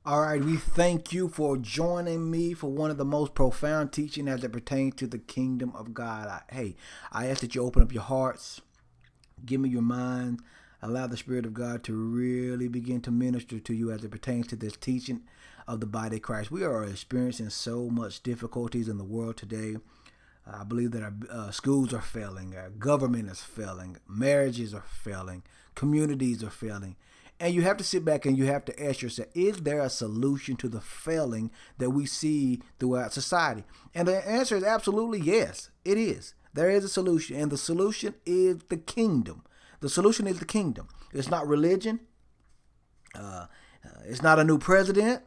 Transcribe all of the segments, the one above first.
All right, we thank you for joining me for one of the most profound teaching as it pertains to the kingdom of God. I ask that you open up your hearts, give me your mind, allow the Spirit of God to really begin to minister to you as it pertains to this teaching of the body of Christ. We are experiencing so much difficulties in the world today. I believe that our schools are failing, our government is failing, marriages are failing, communities are failing. And you have to sit back and you have to ask yourself, is there a solution to the failing that we see throughout society? And the answer is absolutely yes, it is. There is a solution, and the solution is the kingdom. The solution is the kingdom. It's not religion. It's not a new president.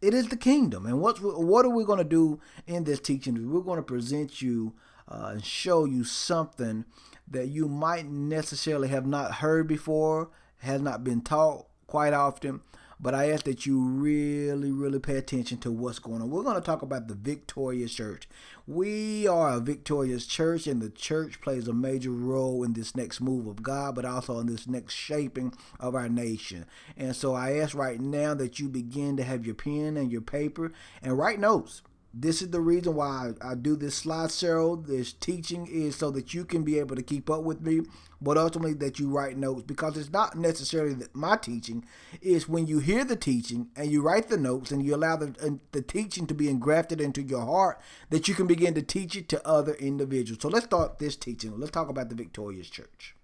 It is the kingdom. And what are we going to do in this teaching? We're going to present you and show you something that you might necessarily have not heard before, has not been taught quite often. But I ask that you really, really pay attention to what's going on. We're going to talk about the victorious church. We are a victorious church, and the church plays a major role in this next move of God, but also in this next shaping of our nation. And so I ask right now that you begin to have your pen and your paper and write notes. This is the reason why I do this slideshow. This teaching is so that you can be able to keep up with me, but ultimately that you write notes, because it's not necessarily that my teaching. Is when you hear the teaching and you write the notes and you allow the teaching to be engrafted into your heart, that you can begin to teach it to other individuals. So let's start this teaching. Let's talk about the victorious church.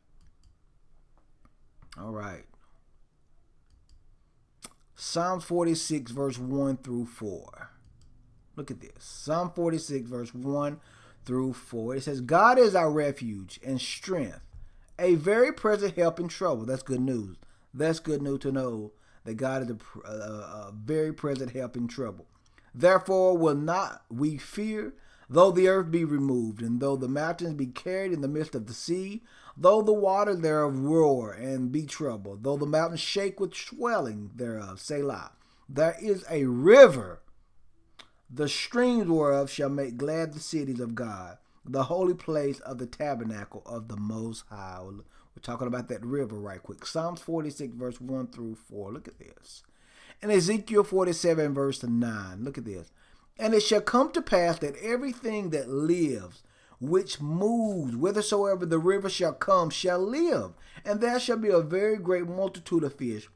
All right. Psalm 46 verse 1 through 4. Look at this. Psalm 46, verse 1 through 4. It says, God is our refuge and strength, a very present help in trouble. That's good news. That's good news to know that God is a very present help in trouble. Therefore will not we fear, though the earth be removed, and though the mountains be carried in the midst of the sea, though the waters thereof roar and be troubled, though the mountains shake with swelling thereof. Selah. There is a river, the streams whereof shall make glad the cities of God, the holy place of the tabernacle of the Most High. We're talking about that river right quick. Psalms 46, verse 1 through 4. Look at this. And Ezekiel 47, verse 9. Look at this. And it shall come to pass that everything that lives, which moves, whithersoever the river shall come, shall live. And there shall be a very great multitude of fish,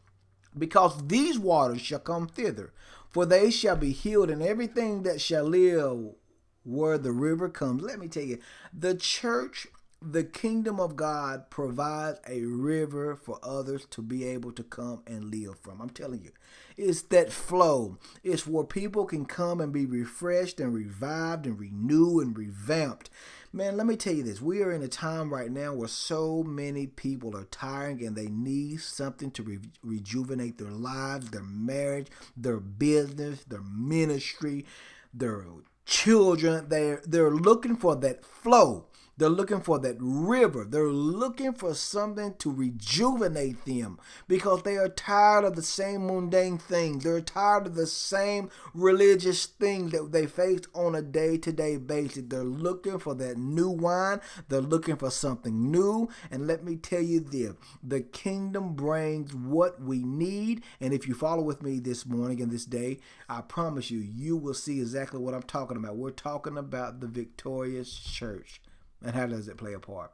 because these waters shall come thither. For they shall be healed, and everything that shall live where the river comes. Let me tell you, the church, the kingdom of God, provides a river for others to be able to come and live from. I'm telling you, it's that flow. It's where people can come and be refreshed and revived and renewed and revamped. Man, let me tell you this. We are in a time right now where so many people are tiring and they need something to rejuvenate their lives, their marriage, their business, their ministry, their children. They're looking for that flow. They're looking for that river. They're looking for something to rejuvenate them, because they are tired of the same mundane things. They're tired of the same religious things that they face on a day-to-day basis. They're looking for that new wine. They're looking for something new. And let me tell you this, the kingdom brings what we need. And if you follow with me this morning and this day, I promise you, you will see exactly what I'm talking about. We're talking about the victorious church. And how does it play a part?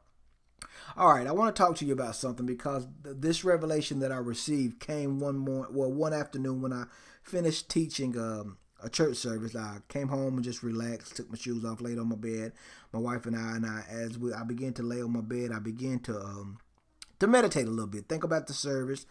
All right, I want to talk to you about something, because this revelation that I received came one afternoon when I finished teaching a church service. I came home and just relaxed, took my shoes off, laid on my bed. My wife and I began to lay on my bed, I began to meditate a little bit, think about the service,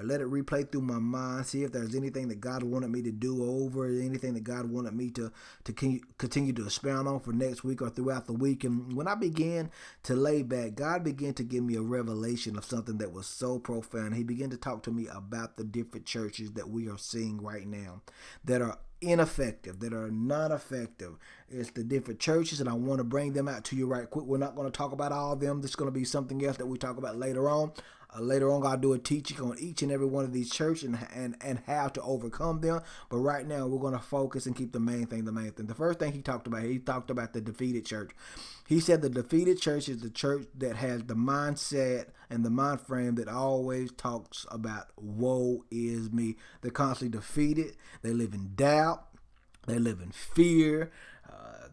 let it replay through my mind, see if there's anything that God wanted me to do over, anything that God wanted me to continue to expound on for next week or throughout the week. And when I began to lay back, God began to give me a revelation of something that was so profound. He began to talk to me about the different churches that we are seeing right now that are ineffective, that are not effective. It's the different churches, and I want to bring them out to you right quick. We're not going to talk about all of them. This is going to be something else that we talk about later on. Later on, I'll do a teaching on each and every one of these churches and how to overcome them. But right now, we're going to focus and keep the main thing the main thing. The first thing he talked about the defeated church. He said the defeated church is the church that has the mindset and the mind frame that always talks about woe is me. They're constantly defeated. They live in doubt. They live in fear.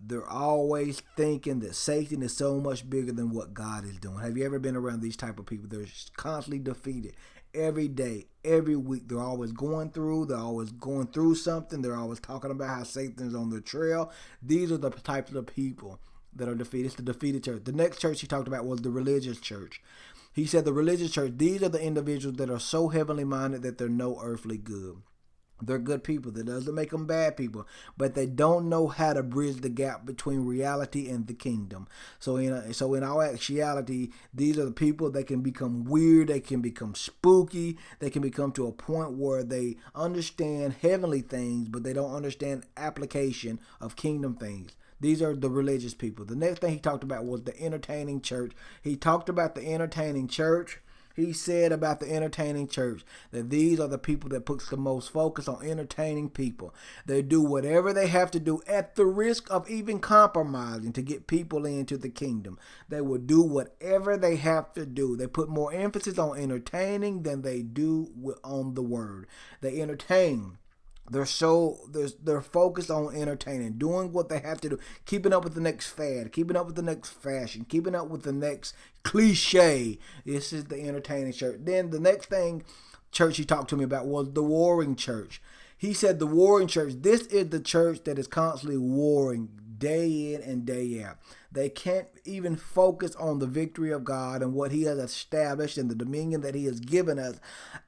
They're always thinking that Satan is so much bigger than what God is doing. Have you ever been around these type of people? They're constantly defeated every day, every week. They're always going through something. They're always talking about how Satan is on their trail. These are the types of people that are defeated. It's the defeated church. The next church he talked about was the religious church. He said the religious church, these are the individuals that are so heavenly minded that they're no earthly good. They're good people. That doesn't make them bad people, but they don't know how to bridge the gap between reality and the kingdom. So in our actuality, these are the people that can become weird. They can become spooky. They can become to a point where they understand heavenly things, but they don't understand application of kingdom things. These are the religious people. The next thing he talked about was the entertaining church. He talked about the entertaining church. He said about the entertaining church that these are the people that puts the most focus on entertaining people. They do whatever they have to do at the risk of even compromising to get people into the kingdom. They will do whatever they have to do. They put more emphasis on entertaining than they do on the word. They entertain. They're focused on entertaining, doing what they have to do, keeping up with the next fad, keeping up with the next fashion, keeping up with the next cliche. This is the entertaining church. Then the next thing church he talked to me about was the warring church. He said the warring church, this is the church that is constantly warring day in and day out. They can't even focus on the victory of God and what he has established and the dominion that he has given us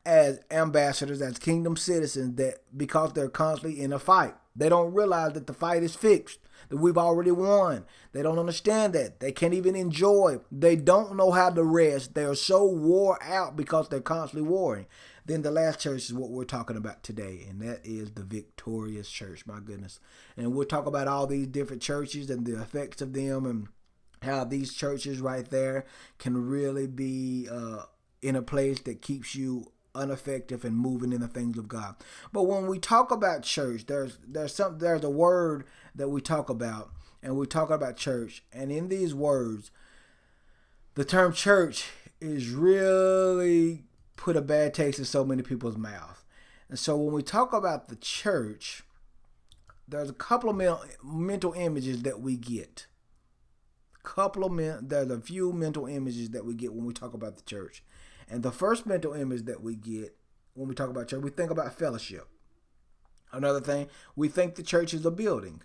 as ambassadors, as kingdom citizens, that because they're constantly in a fight. They don't realize that the fight is fixed, that we've already won. They don't understand that. They can't even enjoy. They don't know how to rest. They are so wore out because they're constantly warring. Then the last church is what we're talking about today, and that is the victorious church. My goodness. And we'll talk about all these different churches and the effects of them and how these churches right there can really be in a place that keeps you ineffective and moving in the things of God. But when we talk about church, there's a word that we talk about, and we talk about church. And in these words, the term church is really put a bad taste in so many people's mouth. And so when we talk about the church, there's a couple of mental images that we get. There's a few mental images that we get when we talk about the church. And the first mental image that we get when we talk about church, we think about fellowship. Another thing, we think the church is a building.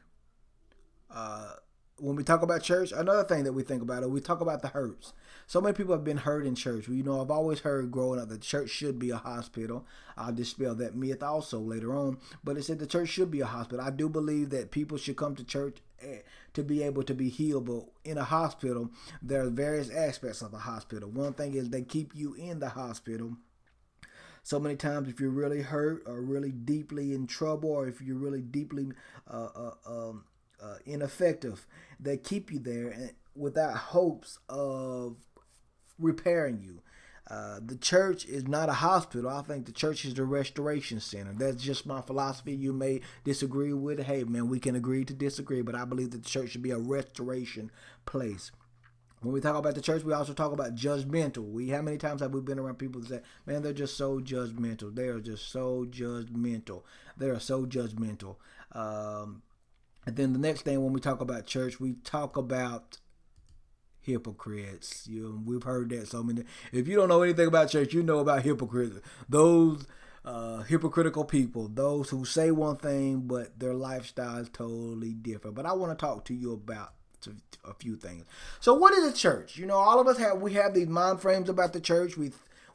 When we talk about church, another thing that we think about, we talk about the hurts. So many people have been hurt in church. I've always heard growing up that the church should be a hospital. I'll dispel that myth also later on. But it said the church should be a hospital. I do believe that people should come to church to be able to be healed. But in a hospital, there are various aspects of a hospital. One thing is they keep you in the hospital. So many times if you're really hurt or really deeply in trouble, or if you're really deeply ineffective, they keep you there without hopes of repairing you. The church is not a hospital. I think the church is the restoration center. That's just my philosophy. You may disagree with it. Hey, man, we can agree to disagree, but I believe that the church should be a restoration place. When we talk about the church, we also talk about judgmental. How many times have we been around people that say, man, they're just so judgmental. They are just so judgmental. They are so judgmental. And then the next thing when we talk about church, we talk about hypocrites. We've heard that so many. If you don't know anything about church, you know about hypocrites. Those hypocritical people, those who say one thing, but their lifestyle is totally different. But I want to talk to you about a few things. So what is a church? All of us have these mind frames about the church.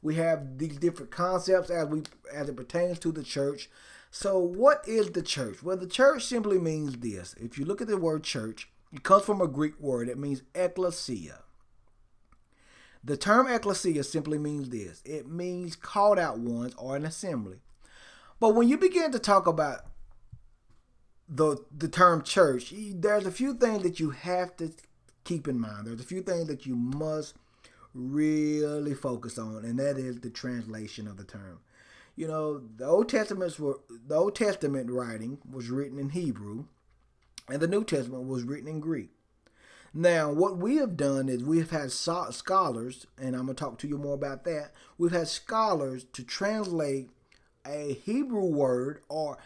We have these different concepts as it pertains to the church. So what is the church? Well, the church simply means this. If you look at the word church, it comes from a Greek word. It means ekklesia. The term ekklesia simply means this. It means called out ones or an assembly. But when you begin to talk about the term church, there's a few things that you have to keep in mind. There's a few things that you must really focus on, and that is the translation of the term. You know, the Old Testament writing was written in Hebrew, and the New Testament was written in Greek. Now, what we have done is we have had scholars, and I'm going to talk to you more about that. We've had scholars to translate a Hebrew word or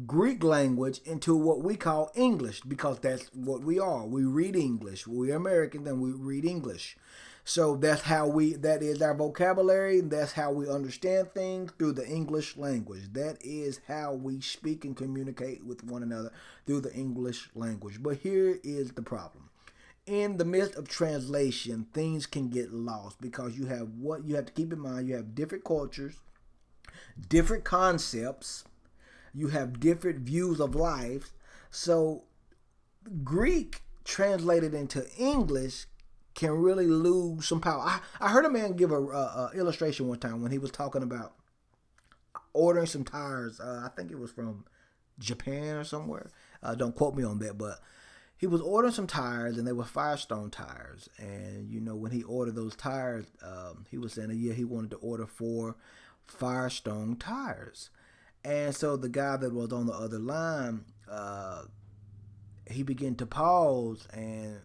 Greek language into what we call English, because that's what we are. We read English. We're Americans and we read English. So that is our vocabulary. That's how we understand things, through the English language. That is how we speak and communicate with one another, through the English language. But here is the problem. In the midst of translation, things can get lost, because you have to keep in mind, you have different cultures, different concepts, you have different views of life. So Greek translated into English can really lose some power. I heard a man give a illustration one time when he was talking about ordering some tires. I think it was from Japan or somewhere. Don't quote me on that, but he was ordering some tires, and they were Firestone tires. And, you know, when he ordered those tires, he was saying he wanted to order 4 Firestone tires. And so the guy that was on the other line, he began to pause, and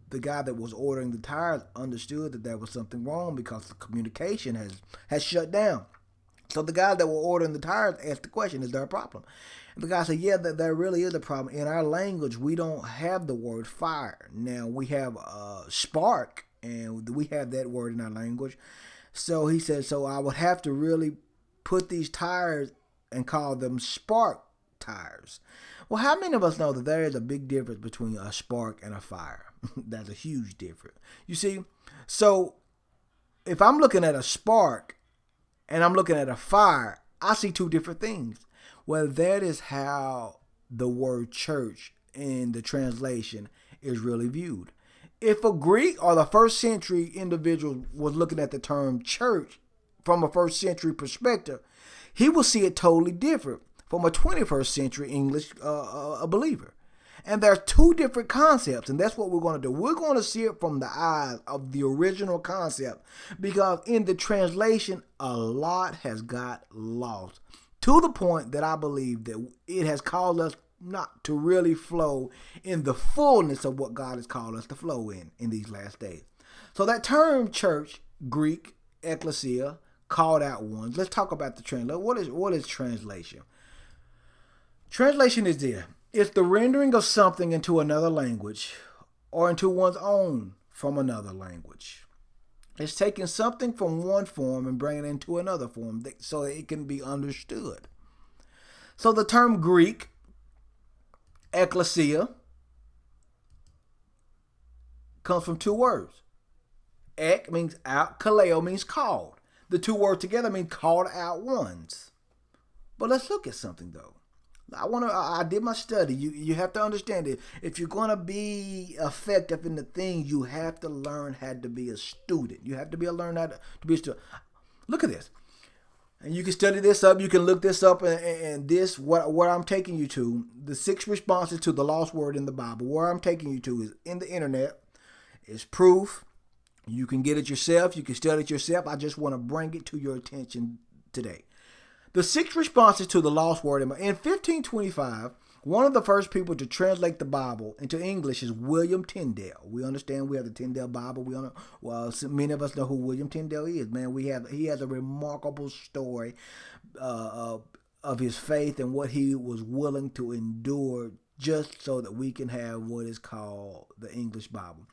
the guy that was ordering the tires understood that there was something wrong, because the communication has shut down. So the guy that were ordering the tires asked the question, is there a problem? And the guy said, yeah, there really is a problem. In our language, we don't have the word fire. Now, we have spark, and we have that word in our language. So he said, so I would have to really put these tires and call them spark tires. Well, how many of us know that there is a big difference between a spark and a fire? That's a huge difference. You see, so if I'm looking at a spark and I'm looking at a fire, I see 2 different things. Well, that is how the word church in the translation is really viewed. If a Greek or the first century individual was looking at the term church from a first century perspective, he will see it totally different from a 21st century English a believer. And there are 2 different concepts, and that's what we're going to do. We're going to see it from the eyes of the original concept, because in the translation, a lot has got lost, to the point that I believe that it has caused us not to really flow in the fullness of what God has called us to flow in these last days. So that term church, Greek, ecclesia, called out ones. Let's talk about the translation. What is translation? Translation is this. It's the rendering of something into another language, or into one's own from another language. It's taking something from one form and bringing it into another form so that it can be understood. So the term Greek, ecclesia, comes from 2 words. Ek means out, kaleo means called. The 2 words together mean called out ones. But let's look at something though. I did my study. You have to understand it. If you're going to be effective in the thing, you have to learn how to be a student. You have to learn how to be a student. Look at this. And you can study this up. You can look this up. And this, what I'm taking you to, the 6 responses to the lost word in the Bible, where I'm taking you to is in the internet. It's proof. You can get it yourself. You can study it yourself. I just want to bring it to your attention today. The 6 responses to the lost word. In 1525, one of the first people to translate the Bible into English is William Tyndale. We understand we have the Tyndale Bible. Many of us know who William Tyndale is. Man, he has a remarkable story of his faith and what he was willing to endure just so that we can have what is called the English Bible.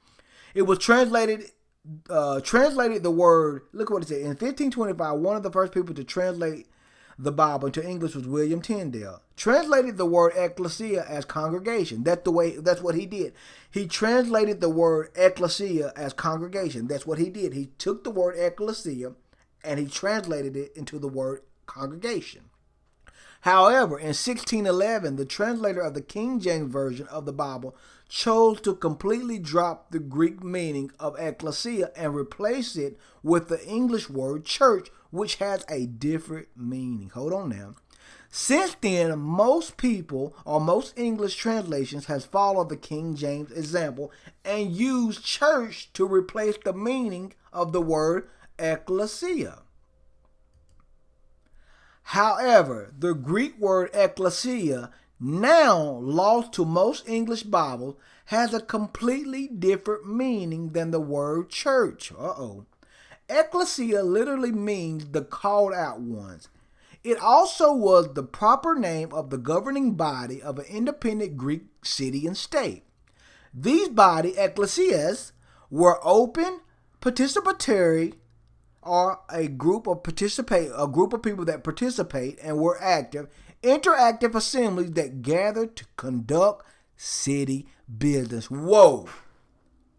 It was translated the word. Look what it said. In 1525, one of the first people to translate the Bible into English was William Tyndale. Translated the word ecclesia as congregation. That's what he did. He translated the word ecclesia as congregation. That's what he did. He took the word ecclesia and he translated it into the word congregation. However, in 1611, the translator of the King James Version of the Bible chose to completely drop the Greek meaning of ecclesia and replace it with the English word church, which has a different meaning. Hold on now. Since then, most people or most English translations has followed the King James example and used church to replace the meaning of the word ecclesia. However, the Greek word ecclesia, now lost to most English Bibles, has a completely different meaning than the word church. Ecclesia literally means the called out ones. It also was the proper name of the governing body of an independent Greek city and state. These body, ecclesias, were open, participatory, or a group of people that participate and were active, interactive assemblies that gathered to conduct city business. Whoa,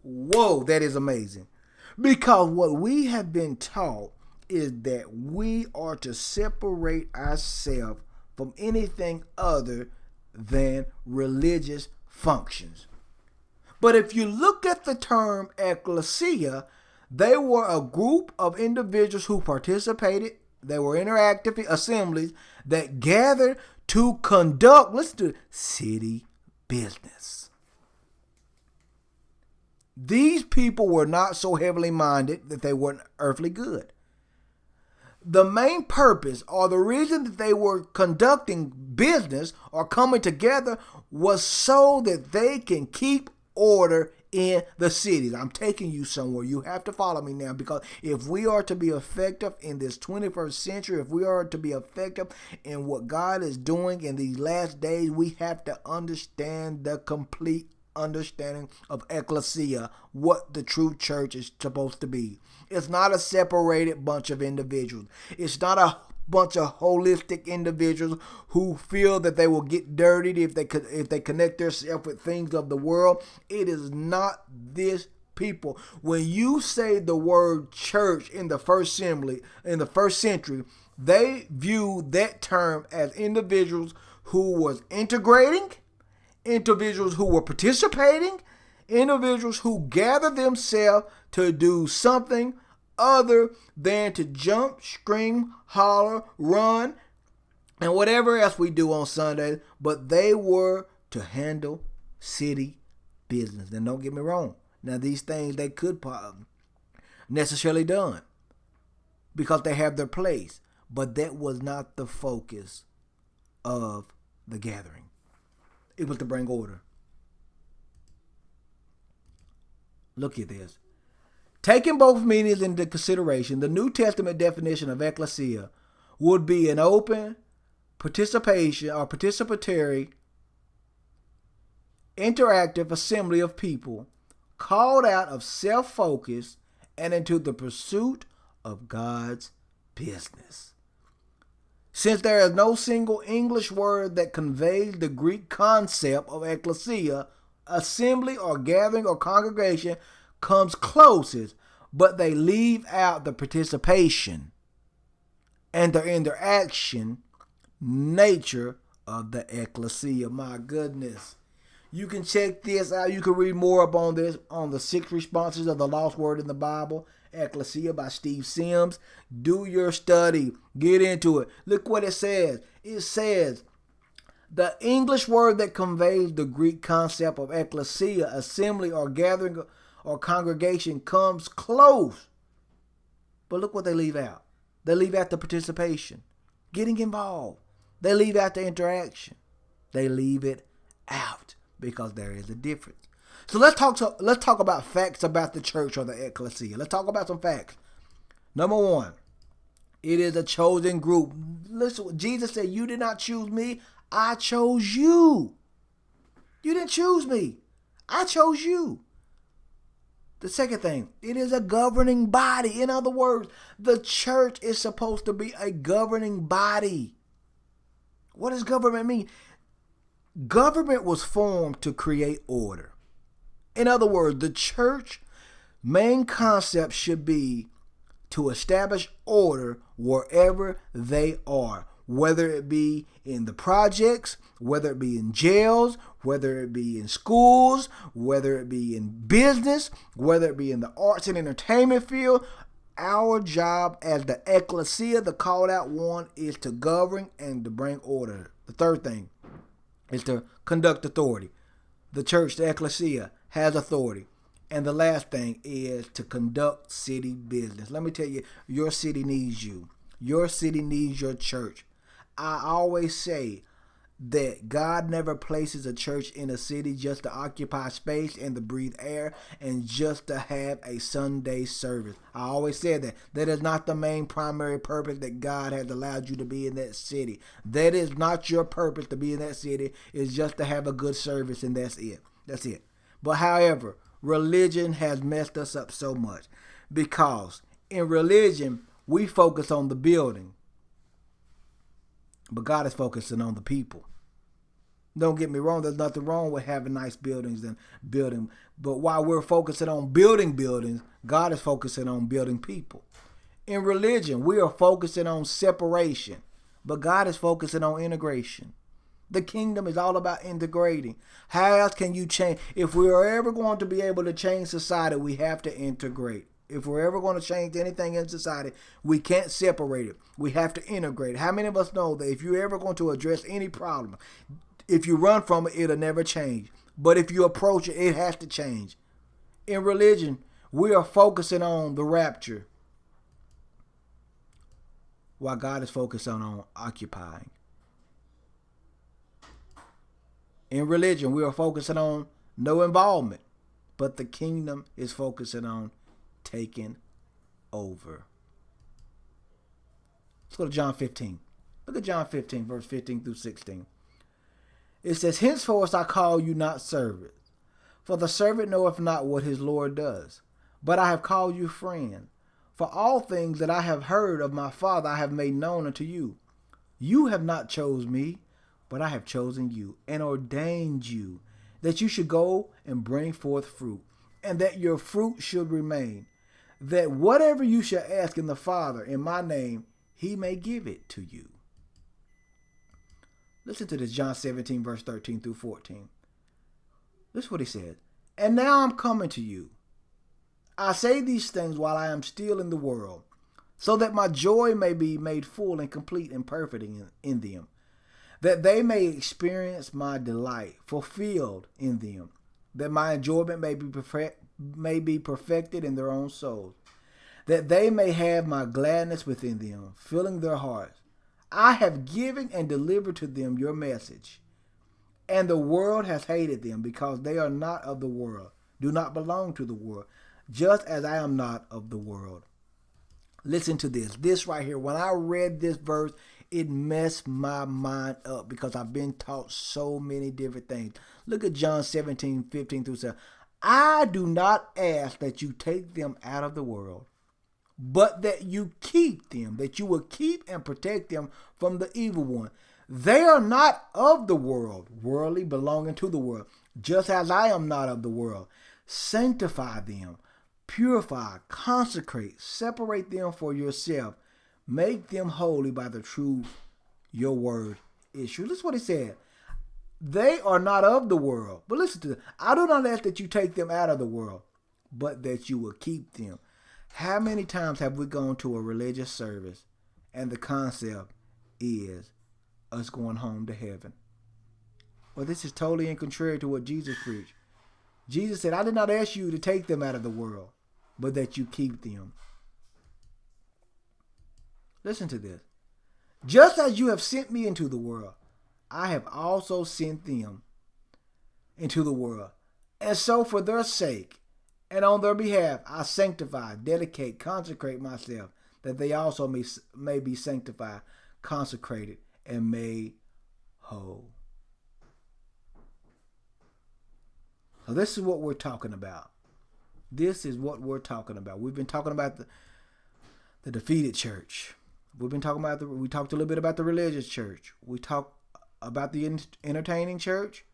that is amazing. Because what we have been taught is that we are to separate ourselves from anything other than religious functions. But if you look at the term ecclesia, they were a group of individuals who participated. They were interactive assemblies that gathered to conduct, listen to it, city business. These people were not so heavenly minded that they weren't earthly good. The main purpose or the reason that they were conducting business or coming together was so that they can keep order in the cities. I'm taking you somewhere. You have to follow me now, because if we are to be effective in this 21st century, if we are to be effective in what God is doing in these last days, we have to understand the complete understanding of ecclesia, what the true church is supposed to be. It's not a separated bunch of individuals. It's not a bunch of holistic individuals who feel that they will get dirtied if they connect themselves with things of the world. It is not this people. When you say the word church in the first century, they viewed that term as individuals who was integrating, individuals who were participating, individuals who gathered themselves to do something other than to jump, scream, holler, run, and whatever else we do on Sundays, but they were to handle city business. And don't get me wrong. Now, these things they could necessarily done because they have their place, but that was not the focus of the gathering. It was to bring order. Look at this. Taking both meanings into consideration, the New Testament definition of ecclesia would be an open, participation or participatory, interactive assembly of people called out of self-focus and into the pursuit of God's business. Since there is no single English word that conveys the Greek concept of ecclesia, assembly or gathering or congregation comes closest, but they leave out the participation and the interaction nature of the ecclesia. My goodness. You can check this out. You can read more up on this on the 6 responses of the lost word in the Bible, Ecclesia by Steve Sims. Do your study. Get into it. Look what it says. It says, the English word that conveys the Greek concept of ecclesia, assembly or gathering or congregation, comes close. But look what they leave out. They leave out the participation, getting involved. They leave out the interaction. They leave it out because there is a difference. So let's talk about facts about the church or the ecclesia. Let's talk about some facts. Number 1, it is a chosen group. Listen, Jesus said, "You did not choose me. I chose you." You didn't choose me. I chose you. The second thing, it is a governing body. In other words, the church is supposed to be a governing body. What does government mean? Government was formed to create order. In other words, the church main concept should be to establish order wherever they are, whether it be in the projects, whether it be in jails, whether it be in schools, whether it be in business, whether it be in the arts and entertainment field. our job as the ecclesia, the called out one, is to govern and to bring order. The third thing is to conduct authority. The church, the ecclesia, has authority. And the last thing is to conduct city business. Let me tell you, your city needs you. Your city needs your church. I always say that God never places a church in a city just to occupy space and to breathe air and just to have a Sunday service. I always said that. That is not the main primary purpose that God has allowed you to be in that city. That is not your purpose to be in that city. It's just to have a good service, and that's it. That's it. But however, religion has messed us up so much, because in religion, we focus on the building, but God is focusing on the people. Don't get me wrong, there's nothing wrong with having nice buildings and building. But while we're focusing on building buildings, God is focusing on building people. In religion, we are focusing on separation, but God is focusing on integration. The kingdom is all about integrating. How else can you change? If we are ever going to be able to change society, we have to integrate. If we're ever going to change anything in society, we can't separate it. We have to integrate. How many of us know that if you're ever going to address any problem, if you run from it, it'll never change. But if you approach it, it has to change. In religion, we are focusing on the rapture, while God is focusing on occupying. In religion, we are focusing on no involvement, but the kingdom is focusing on taking over. Let's go to John 15. Look at John 15, verse 15 through 16. It says, henceforth I call you not servants, for the servant knoweth not what his Lord does. But I have called you friend. For all things that I have heard of my Father I have made known unto you. You have not chosen me, but I have chosen you, and ordained you, that you should go and bring forth fruit, and that your fruit should remain, that whatever you shall ask in the Father in my name, he may give it to you. Listen to this, John 17, verse 13 through 14. This is what he said. And now I'm coming to you. I say these things while I am still in the world, so that my joy may be made full and complete and perfect in them, that they may experience my delight fulfilled in them, that my enjoyment may be perfected in their own souls, that they may have my gladness within them, filling their hearts. I have given and delivered to them your message, and the world has hated them because they are not of the world, do not belong to the world, just as I am not of the world. Listen to this. This right here, when I read this verse, it messed my mind up because I've been taught so many different things. Look at John 17, 15 through 7. I do not ask that you take them out of the world, but that you keep them, that you will keep and protect them from the evil one. They are not of the world, worldly, belonging to the world, just as I am not of the world. Sanctify them, purify, consecrate, separate them for yourself. Make them holy by the truth. Your word is true. Listen what he said. They are not of the world. But listen to this. I do not ask that you take them out of the world, but that you will keep them. How many times have we gone to a religious service and the concept is us going home to heaven? Well, this is totally in contrary to what Jesus preached. Jesus said, I did not ask you to take them out of the world, but that you keep them. Listen to this. Just as you have sent me into the world, I have also sent them into the world. And so for their sake and on their behalf, I sanctify, dedicate, consecrate myself, that they also may be sanctified, consecrated, and made whole. So this is what we're talking about. This is what we're talking about. We've been talking about the defeated church. We've been talking about we talked a little bit about the religious church. We talked about the entertaining church.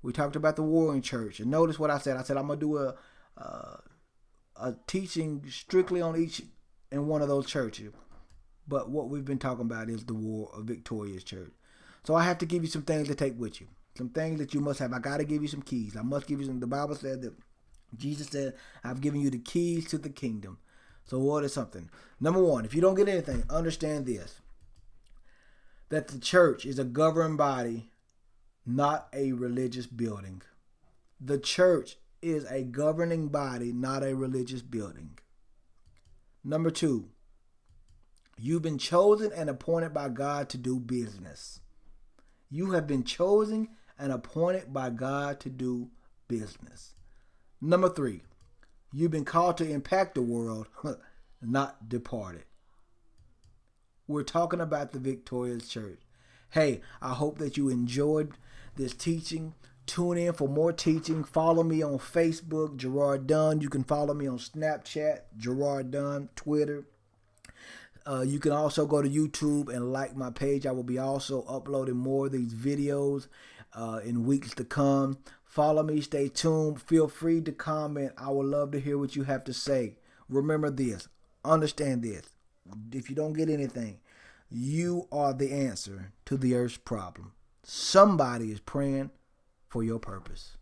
We talked about the warring church. And notice what I said. I said I'm gonna do a teaching strictly on each and one of those churches. But what we've been talking about is the war of victorious church. So I have to give you some things to take with you. Some things that you must have. I got to give you some keys. I must give you some. The Bible said that Jesus said, I've given you the keys to the kingdom. So what is something? Number one, if you don't get anything, understand this. That the church is a governing body, not a religious building. The church is a governing body, not a religious building. Number two, you've been chosen and appointed by God to do business. You have been chosen and appointed by God to do business. Number three, you've been called to impact the world, not depart it. We're talking about the Victorious Church. Hey, I hope that you enjoyed this teaching. Tune in for more teaching. Follow me on Facebook, Gerard Dunn. You can follow me on Snapchat, Gerard Dunn, Twitter. You can also go to YouTube and like my page. I will be also uploading more of these videos in weeks to come. Follow me. Stay tuned. Feel free to comment. I would love to hear what you have to say. Remember this. Understand this. If you don't get anything, you are the answer to the earth's problem. Somebody is praying for your purpose.